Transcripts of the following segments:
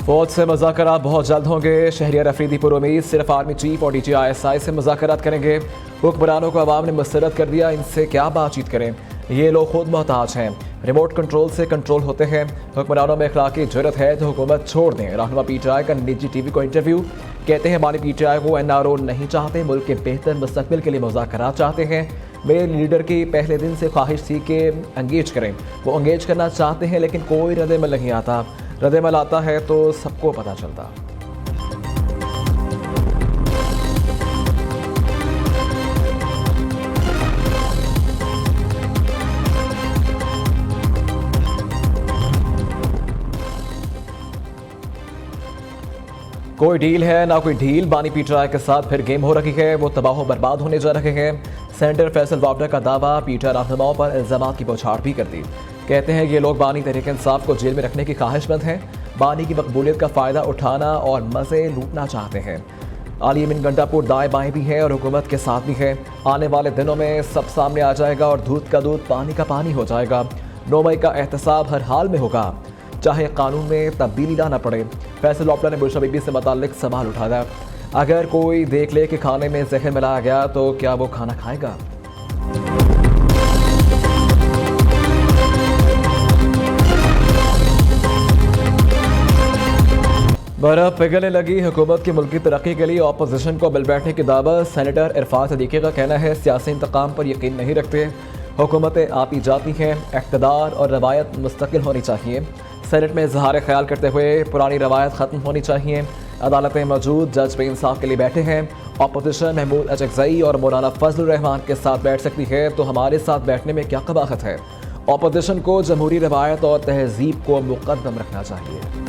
फौज से मुज़ाकरात बहुत जल्द होंगे। शहरियार अफरीदी पुरुमीद सिर्फ आर्मी चीफ और DGISI से मुज़ाकरात करेंगे। हुक्मरानों को अवाम ने मुस्तरद कर दिया, इनसे क्या बातचीत करें, ये लोग खुद मोहताज हैं, रिमोट कंट्रोल से कंट्रोल होते हैं। हुक्मरानों में अखलाकी जुर्रत है तो हुकूमत छोड़ दें। रहनुमा PTI का निजी TV को इंटरव्यू। कहते हैं मानी PTI को NRO नहीं चाहते, मुल्क के बेहतर मुस्तकबिल के लिए मुज़ाकरात चाहते हैं। मेरे लीडर की पहले दिन से ख्वाहिश थी कि एंगेज करें, वो एंगेज करना चाहते हैं लेकिन कोई रद्द-ए-अमल नहीं आता। रद्द-ए-अमल आता है तो सबको पता चलता। कोई डील है ना कोई ढील। बानी PTI के साथ फिर गेम हो रही है, वो तबाह बर्बाद होने जा रहे हैं। सेनेटर फैसल वावडर का दावा, PTI रहनुमाओं पर इल्जाम की बौछार भी कर दी। कहते हैं ये लोग बानी तहरीक इंसाफ को जेल में रखने की ख्वाहिशमंद हैं, बानी की मकबूलियत का फ़ायदा उठाना और मज़े लूटना चाहते हैं। आली यमीन गंडापुर दाएं बाएं भी है और हुकूमत के साथ भी है। आने वाले दिनों में सब सामने आ जाएगा और दूध का दूध पानी का पानी हो जाएगा। 9 मई का एहतसाब हर हाल में होगा, चाहे कानून में तब्दीली लाना पड़े। फैसल वावडर ने बुशरा बीबी से मुताल्लिक सवाल उठाया, अगर कोई देख ले कि खाने में जहर मिलाया गया तो क्या वो खाना खाएगा? बर्फ पिघलने लगी। हुकूमत की मुल्की तरक्की के लिए अपोजिशन को बिल बैठने की दावत। सेनेटर इरफान सदीकी का कहना है सियासी इंतकाम पर यकीन नहीं रखते, हुकूमतें आपी जाती हैं, इक़्तिदार और रवायत मुस्तकिल होनी चाहिए। सेनेट में इजहार ख्याल करते हुए पुरानी रवायत ख़त्म होनी चाहिए। अदालतें मौजूद, जज पे इंसाफ के लिए बैठे हैं। अपोजिशन महमूद अचकज़ई और मौलाना फजल रहमान के साथ बैठ सकती है तो हमारे साथ बैठने में क्या कबाहत है? अपोजिशन को जमहूरी रवायत और तहजीब को मुक़द्दम रखना चाहिए।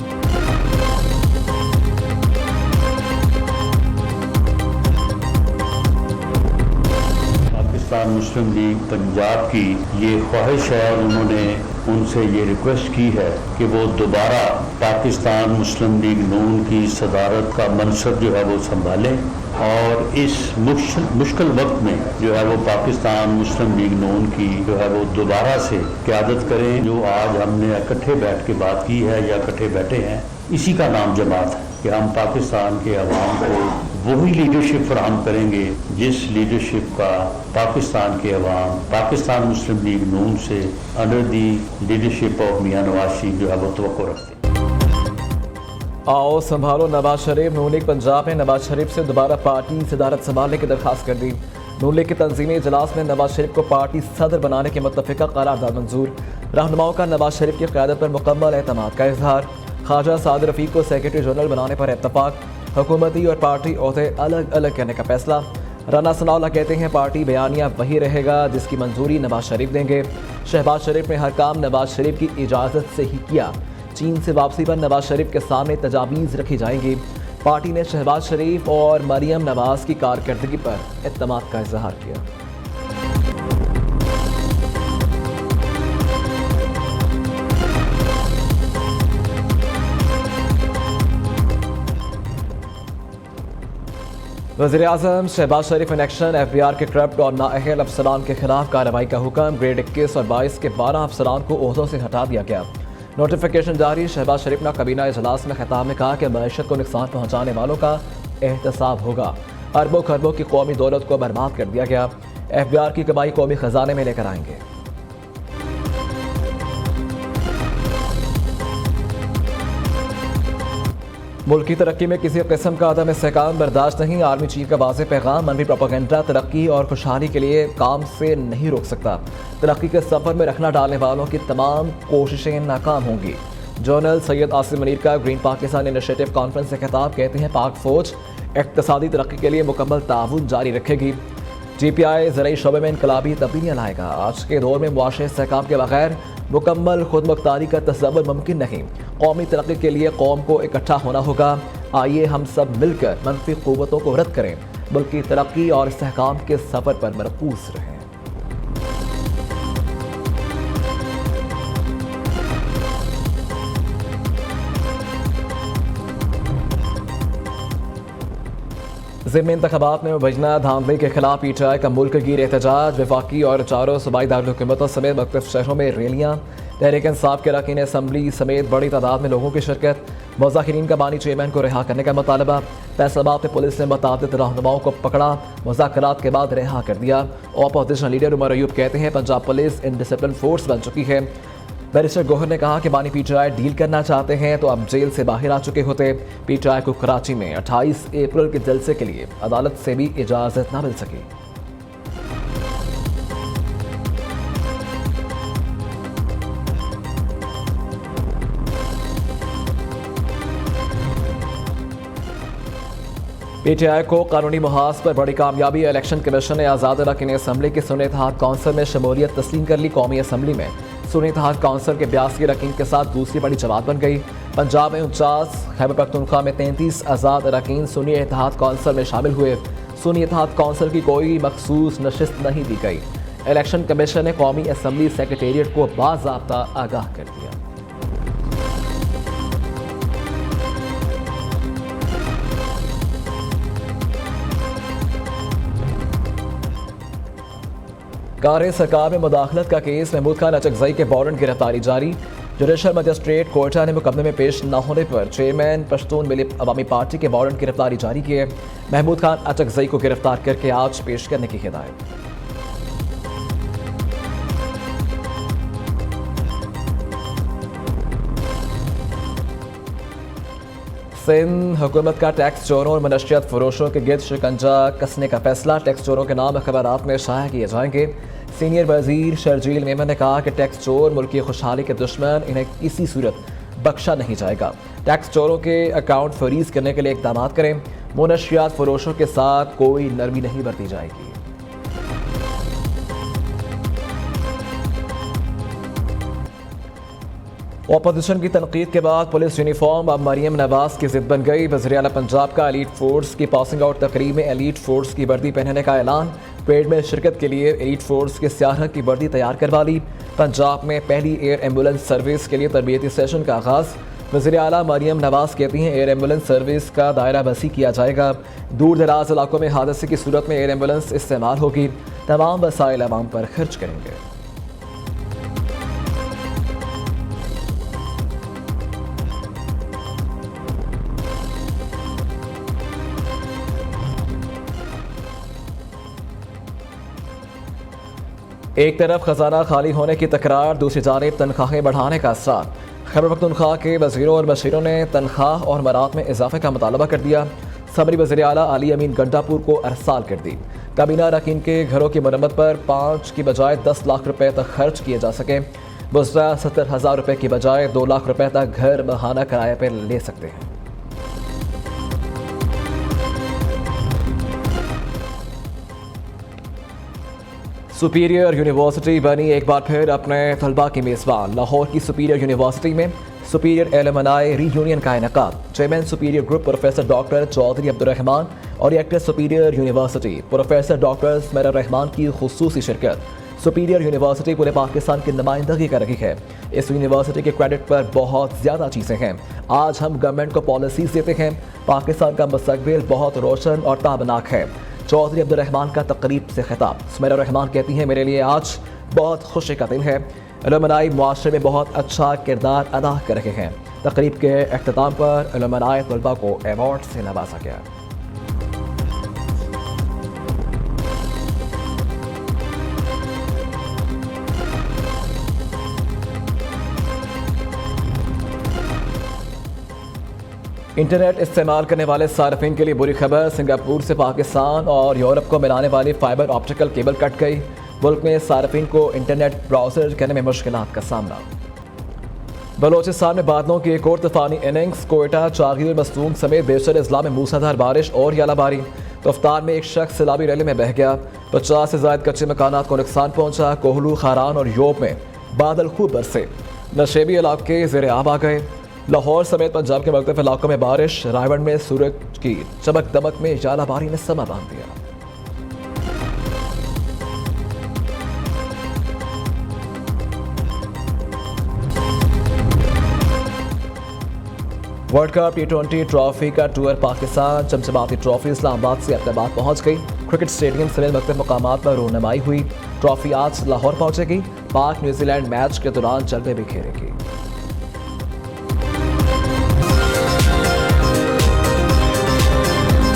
पाकिस्तान मुस्लिम लीग पंजाब की ये ख्वाहिश है और उन्होंने उनसे ये रिक्वेस्ट की है कि वो दोबारा पाकिस्तान मुस्लिम लीग नून की सदारत का मनसब जो है वो संभालें और इस मुश्किल वक्त में जो है वो पाकिस्तान मुस्लिम लीग नून की जो है वो दोबारा से क़यादत करें। जो आज हमने इकट्ठे बैठ के बात की है या इकट्ठे बैठे हैं, इसी का नाम जमात है कि हम पाकिस्तान के अवाम को वही लीडरशिप फराहम करेंगे जिस लीडरशिप का पाकिस्तान के अवाम पाकिस्तान मुस्लिम लीग नून से अंडर दी लीडरशिप ऑफ मियां नवाज शरीफ जो है वो तवक्को रखते हैं। आओ संभालो नवाज शरीफ। नून लीग पंजाब ने नवाज शरीफ से दोबारा पार्टी सदारत संभालने की दरख्वास्त कर दी। नून लीग के तंजीमी इजलास में नवाज शरीफ को पार्टी सदर बनाने के मुत्तफिका करारदाद मंजूर। रहनुमाओं का नवाज शरीफ की क़यादत पर मुकम्मल एतमाद का इजहार। ख्वाजा साद रफ़ीक को सेक्रेटरी जनरल बनाने पर इत्तफाक। हुकूमती और पार्टी ओहदे अलग अलग करने का फैसला। राना सनाउल्लाह कहते हैं पार्टी बयानिया वही रहेगा जिसकी मंजूरी नवाज शरीफ देंगे। शहबाज शरीफ ने हर काम नवाज शरीफ की इजाज़त से ही किया। चीन से वापसी पर नवाज शरीफ के सामने तजावीज़ रखी जाएंगी। पार्टी ने शहबाज शरीफ और मरियम नवाज की कारकर्दगी पर इत्तमाद का इजहार किया। वज़ीर-ए-आज़म शहबाज शरीफ इन एक्शन। FBI के करप्ट और नाअहल अफसरान के खिलाफ कार्रवाई का हुक्म। ग्रेड 21 और 22 के 12 अफसरान को ओहदों से हटा दिया गया। नोटिफिकेशन जारी। शहबाज शरीफ ने कबीना इजलास में खिताब में कहा कि मईशत को नुकसान पहुँचाने वालों का एहतसाब होगा। अरबों खरबों की कौमी दौलत को बर्बाद कर दिया गया। FBI की कमाई कौमी खजाने में लेकर आएंगे। मुल्क की तरक्की में किसी किस्म का अदम इस्तेहकाम बर्दाश्त नहीं। आर्मी चीफ का वाज़ेह पैगाम। मनफी प्रोपेगेंडा तरक्की और खुशहाली के लिए काम से नहीं रोक सकता। तरक्की के सफ़र में रखना डालने वालों की तमाम कोशिशें नाकाम होंगी। जनरल सैयद आसिम मुनीर का ग्रीन पाकिस्तान इनिशिएटिव कॉन्फ्रेंस से खिताब। कहते हैं पाक फ़ौज इक़्तिसादी तरक्की के लिए मुकम्मल ताउन जारी रखेगी। GPI ज़राई शोबे में इनकलाबी तब्दीलियाँ लाएगा। आज के दौर में मुआशरे इस्तेहकाम के बगैर मुकम्मल खुद मुख्तारी का तसव्वुर मुमकिन नहीं। कौमी तरक्की के लिए कौम को इकट्ठा होना होगा। आइए हम सब मिलकर मनफी क़ुव्वतों को रद्द करें, मुल्क की तरक्की और इस्तेहकाम के सफ़र पर मरकूज़ रहें। ज़िम्मी इंतख़ाबात में मुबैना धांधली के खिलाफ PTI का मुल्क गिर एहतजाज। वफाकी और चारों सूबाई दारुल-हुकूमतों समेत मुख्तलिफ शहरों में रैलियाँ। तहरीक इंसाफ के अरकान असम्बली समेत बड़ी तादाद में लोगों की शिरकत। मुज़ाहिरीन का बानी चेयरमैन को रिहा करने का मुतालबा। फैसलाबाद में पुलिस ने मुताबिद रहनुमाओं को पकड़ा, मुज़ाकरात के बाद रिहा कर दिया। अपोजिशन लीडर उमर अयूब कहते हैं पंजाब पुलिस इनडिसिप्लिन फोर्स बन चुकी है। बैरिस्टर गोहर ने कहा कि बानी पीटीआई डील करना चाहते हैं तो अब जेल से बाहर आ चुके होते। पीटीआई को कराची में 28 अप्रैल के जलसे के लिए अदालत से भी इजाज़त न मिल सकी। पीटीआई को कानूनी मुहाज पर बड़ी कामयाबी। इलेक्शन कमीशन ने आज़ाद अरकान असम्बली की सुन्नी इत्तेहाद कौंसिल में शमूलियत तस्लीम कर ली। कौमी असम्बली में सुन्नी इत्तेहाद कौंसिल के 82 अरकान के साथ दूसरी बड़ी जमात बन गई। पंजाब में 49, खैबर पख्तूनख्वा में 33 आज़ाद अरकान सुन्नी इत्तेहाद कौंसिल में शामिल हुए। सुन्नी इत्तेहाद कौंसिल की कोई मखसूस नशिस्त नहीं दी गई। इलेक्शन कमीशन ने कौमी असम्बली सेक्रेटेरिएट को बाज़ाब्ता आगाह कर दिया। कार सरकार में मुदाखलत का केस महमूद खान अचकजई के वारंट गिरफ्तारी जारी। जुडिशल मजिस्ट्रेट कोयटा ने मुकदमे में पेश न होने पर चेयरमैन पश्तून मिली अवामी पार्टी के वारंट गिरफ्तारी जारी किए। महमूद खान अचकजई को गिरफ्तार करके आज पेश करने की हिदायत। सिंध हुकूमत का टैक्स चोरों और मनशियात फरोशों के गिर्द शिकंजा कसने का फैसला। टैक्स चोरों के नाम अखबारात में शाया किए जाएंगे। सीनियर वजीर शर्जील मेमन ने कहा कि टैक्स चोर मुल्क की खुशहाली के दुश्मन, इन्हें किसी सूरत बख्शा नहीं जाएगा। टैक्स चोरों के अकाउंट फ्रीज करने के लिए इक़दाम करें। मनशियात फरोशों के साथ कोई नरमी नहीं बरती जाएगी। अपोजिशन की तनकीद के बाद पुलिस यूनिफॉर्म अब मरियम नवाज की जिद बन गई। वज़ीर आला पंजाब का एलीट फोर्स की पासिंग आउट तकरीब में एलीट फोर्स की वर्दी पहनने का ऐलान। पेड में शिरकत के लिए एलीट फोर्स के सियाह की वर्दी तैयार करवा ली। पंजाब में पहली एयर एम्बुलेंस सर्विस के लिए तरबियती सेशन का आगाज़। वज़ीर आला मरियम नवाज कहती हैं एयर एम्बुलेंस सर्विस का दायरा वसी किया जाएगा। दूर दराज इलाकों में हादसे की सूरत में एयर एम्बुलेंस इस्तेमाल होगी। तमाम वसाइल आवाम पर खर्च करेंगे। एक तरफ खजाना खाली होने की तकरार, दूसरी जानिब तनख्वाहें बढ़ाने का असरार। खैबर पख्तूनख्वा के वज़ीरों और मशीरों ने तनख्वाह और मरात में इजाफे का मुतालबा कर दिया। सबरी वज़ीर आला अली अमीन गंडापुर को अरसाल कर दी। काबीना अरकान के घरों की मरम्मत पर 5 की बजाय 10 लाख रुपए तक खर्च किए जा सके। बुज़रा 70,000 रुपए की बजाय 2 लाख रुपए तक घर बहाना किराए पर ले सकते हैं। सुपीरियर यूनिवर्सिटी बनी एक बार फिर अपने तलबा की मेज़बान। लाहौर की सुपीरियर यूनिवर्सिटी में सुपीरियर एलुमनाई रीयूनियन का इनेकाद। Chairman Superior Group professor doctor Chaudhry Abdurrahman और rector Superior University professor doctor स्मेर रहमान की खुसूसी शिरकत। सुपीरियर यूनिवर्सिटी पूरे पाकिस्तान की नुमाइंदगी कर रही है। इस यूनिवर्सिटी के क्रेडिट पर बहुत ज़्यादा चीज़ें हैं। आज हम गवर्नमेंट को पॉलिसीज़ देते हैं। पाकिस्तान का मुस्तकबिल बहुत रोशन और ताबनाक है। चौधरी अब्दुर्रहमान का तकरीब से खिताब। स्मेर रहमान कहती हैं मेरे लिए आज बहुत खुशी का दिन है। एलुमनाई मुआशरे में बहुत अच्छा किरदार अदा कर रहे हैं। तकरीब के अख्ताम पर एलुमनाई तलबा को अवार्ड से नवाजा गया। इंटरनेट इस्तेमाल करने वाले सार्फिन के लिए बुरी खबर। सिंगापुर से पाकिस्तान और यूरोप को मिलाने वाली फाइबर ऑप्टिकल केबल कट गई। मुल्क में सार्फिन को इंटरनेट ब्राउजर करने में मुश्किलात का सामना। बलोचिस्तान में बादलों की एक और तूफानी इनिंग्स। कोयटा, चारगीर, मस्तूंग समेत बेशतर अजला में मूसलाधार बारिश और यालाबारी। रफ्तार में एक शख्स सैलाबी रैली में बह गया। 50 से ज्यादा कच्चे मकानात को नुकसान पहुंचा। कोहलू, खारान और योब में बादल खूब बरसे। नशेबी इलाके ज़ेर आब आ गए। लाहौर समेत पंजाब के मुख्तलिफ इलाकों में बारिश। रायगढ़ में सूरज की चमक दमक में यालाबारी ने समा बांध दिया। वर्ल्ड कप T20 ट्रॉफी का टूर पाकिस्तान चमचमाती ट्रॉफी इस्लामाबाद से अहमदाबाद पहुंच गई। क्रिकेट स्टेडियम समेत मुख्तलिफ मकामात पर रोनमाई हुई। ट्रॉफी आज लाहौर पहुंचेगी। पाक न्यूजीलैंड मैच के दौरान जलवे बिखेरेगी।